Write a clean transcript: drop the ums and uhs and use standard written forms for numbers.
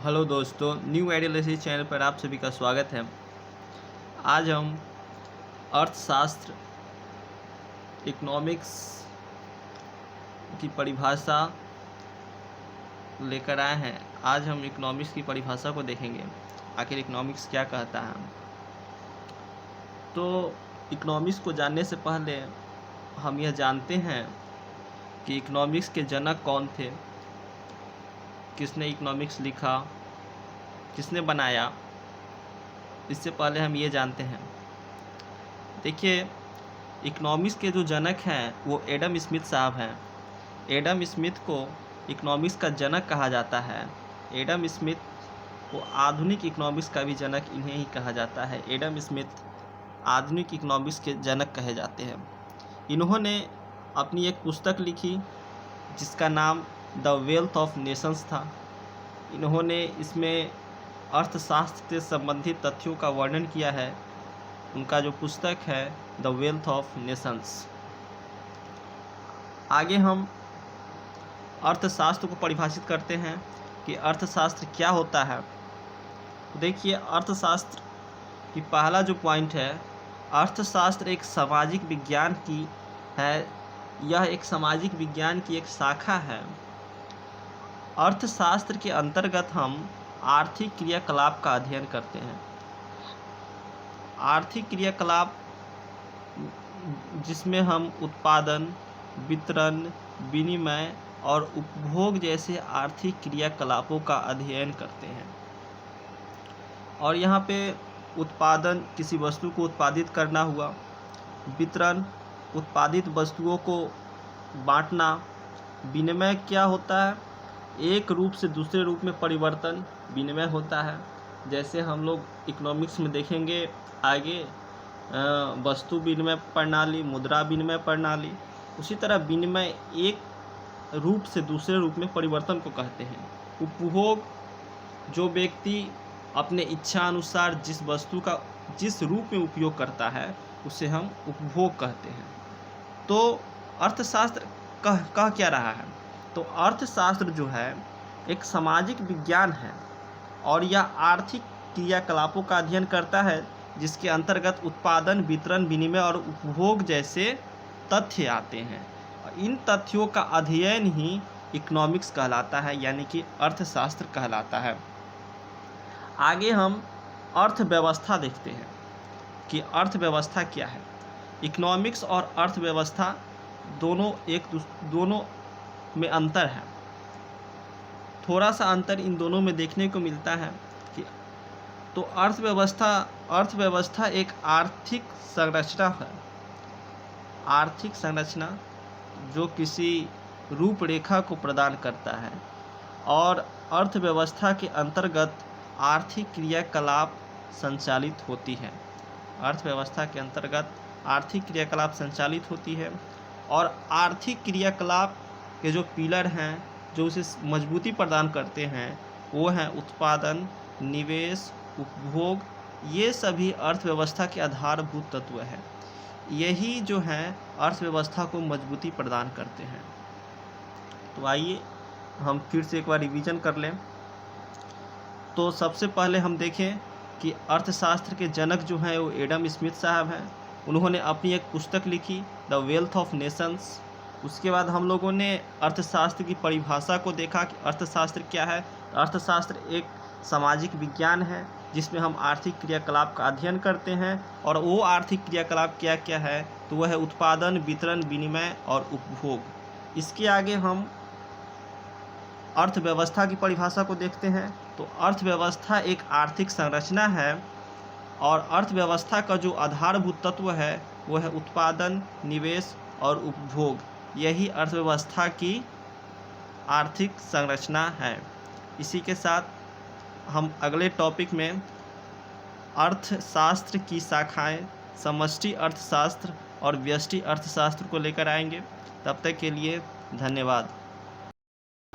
Hello दोस्तों, new ideology channel पर आप सभी का स्वागत है। आज हम अर्थशास्त्र इकोनॉमिक्स की परिभाषा लेकर आए हैं। आज हम इकोनॉमिक्स की परिभाषा को देखेंगे, आखिर इकोनॉमिक्स क्या कहता है। तो इकोनॉमिक्स को जानने से पहले हम यह जानते हैं कि इकोनॉमिक्स के जनक कौन थे, किसने इकोनॉमिक्स लिखा, किसने बनाया। इससे पहले हम ये जानते हैं। देखिए, इकोनॉमिक्स के जो जनक हैं वो एडम स्मिथ साहब हैं। एडम स्मिथ को इकोनॉमिक्स का जनक कहा जाता है। एडम स्मिथ को आधुनिक इकोनॉमिक्स का भी जनक इन्हें ही कहा जाता है। एडम स्मिथ आधुनिक इकोनॉमिक्स के जनक कहे जाते हैं। इन्होंने अपनी एक पुस्तक लिखी जिसका नाम द वेल्थ ऑफ नेशंस था। इन्होंने इसमें अर्थशास्त्र से संबंधित तथ्यों का वर्णन किया है। उनका जो पुस्तक है द वेल्थ ऑफ नेशंस। आगे हम अर्थशास्त्र को परिभाषित करते हैं कि अर्थशास्त्र क्या होता है। देखिए, अर्थशास्त्र की पहला जो पॉइंट है, अर्थशास्त्र एक सामाजिक विज्ञान की है। यह एक सामाजिक विज्ञान की एक शाखा है। अर्थशास्त्र के अंतर्गत हम आर्थिक क्रियाकलाप का अध्ययन करते हैं। आर्थिक क्रियाकलाप जिसमें हम उत्पादन, वितरण, विनिमय और उपभोग जैसे आर्थिक क्रियाकलापों का अध्ययन करते हैं। और यहाँ पे उत्पादन किसी वस्तु को उत्पादित करना हुआ, वितरण उत्पादित वस्तुओं को बांटना, विनिमय क्या होता है, एक रूप से दूसरे रूप में परिवर्तन विनिमय होता है। जैसे हम लोग इकोनॉमिक्स में देखेंगे आगे, वस्तु विनिमय प्रणाली, मुद्रा विनिमय प्रणाली। उसी तरह विनिमय एक रूप से दूसरे रूप में परिवर्तन को कहते हैं। उपभोग, जो व्यक्ति अपने इच्छा अनुसार जिस वस्तु का जिस रूप में उपयोग करता है उसे हम उपभोग कहते हैं। तो अर्थशास्त्र कह क्या रहा है? तो अर्थशास्त्र जो है एक सामाजिक विज्ञान है और यह आर्थिक क्रियाकलापों का अध्ययन करता है, जिसके अंतर्गत उत्पादन, वितरण, विनिमय और उपभोग जैसे तथ्य आते हैं। इन तथ्यों का अध्ययन ही इकोनॉमिक्स कहलाता है, यानी कि अर्थशास्त्र कहलाता है। आगे हम अर्थव्यवस्था देखते हैं कि अर्थव्यवस्था क्या है। इकोनॉमिक्स और अर्थव्यवस्था दोनों में अंतर है। थोड़ा सा अंतर इन दोनों में देखने को मिलता है कि तो अर्थव्यवस्था एक आर्थिक संरचना है। आर्थिक संरचना जो किसी रूपरेखा को प्रदान करता है, और अर्थव्यवस्था के अंतर्गत आर्थिक क्रियाकलाप संचालित होती है। अर्थव्यवस्था के अंतर्गत आर्थिक क्रियाकलाप संचालित होती है और आर्थिक क्रियाकलाप के जो पिलर हैं, जो उसे मजबूती प्रदान करते हैं, वो हैं उत्पादन, निवेश, उपभोग। ये सभी अर्थव्यवस्था के आधारभूत तत्व हैं। यही जो हैं अर्थव्यवस्था को मजबूती प्रदान करते हैं। तो आइए हम फिर से एक बार रिवीजन कर लें। तो सबसे पहले हम देखें कि अर्थशास्त्र के जनक जो हैं वो एडम स्मिथ साहब हैं। उन्होंने अपनी एक पुस्तक लिखी द वेल्थ ऑफ नेशंस। उसके बाद हम लोगों ने अर्थशास्त्र की परिभाषा को देखा कि अर्थशास्त्र क्या है। अर्थशास्त्र एक सामाजिक विज्ञान है जिसमें हम आर्थिक क्रियाकलाप का अध्ययन करते हैं। और वो आर्थिक क्रियाकलाप क्या क्या है? तो वह है उत्पादन, वितरण, विनिमय और उपभोग। इसके आगे हम अर्थव्यवस्था की परिभाषा को देखते हैं। तो अर्थव्यवस्था एक आर्थिक संरचना है और अर्थव्यवस्था का जो आधारभूत तत्व है वो है उत्पादन, निवेश और उपभोग। यही अर्थव्यवस्था की आर्थिक संरचना है। इसी के साथ हम अगले टॉपिक में अर्थशास्त्र की शाखाएं, समष्टि अर्थशास्त्र और व्यष्टि अर्थशास्त्र को लेकर आएंगे। तब तक के लिए धन्यवाद।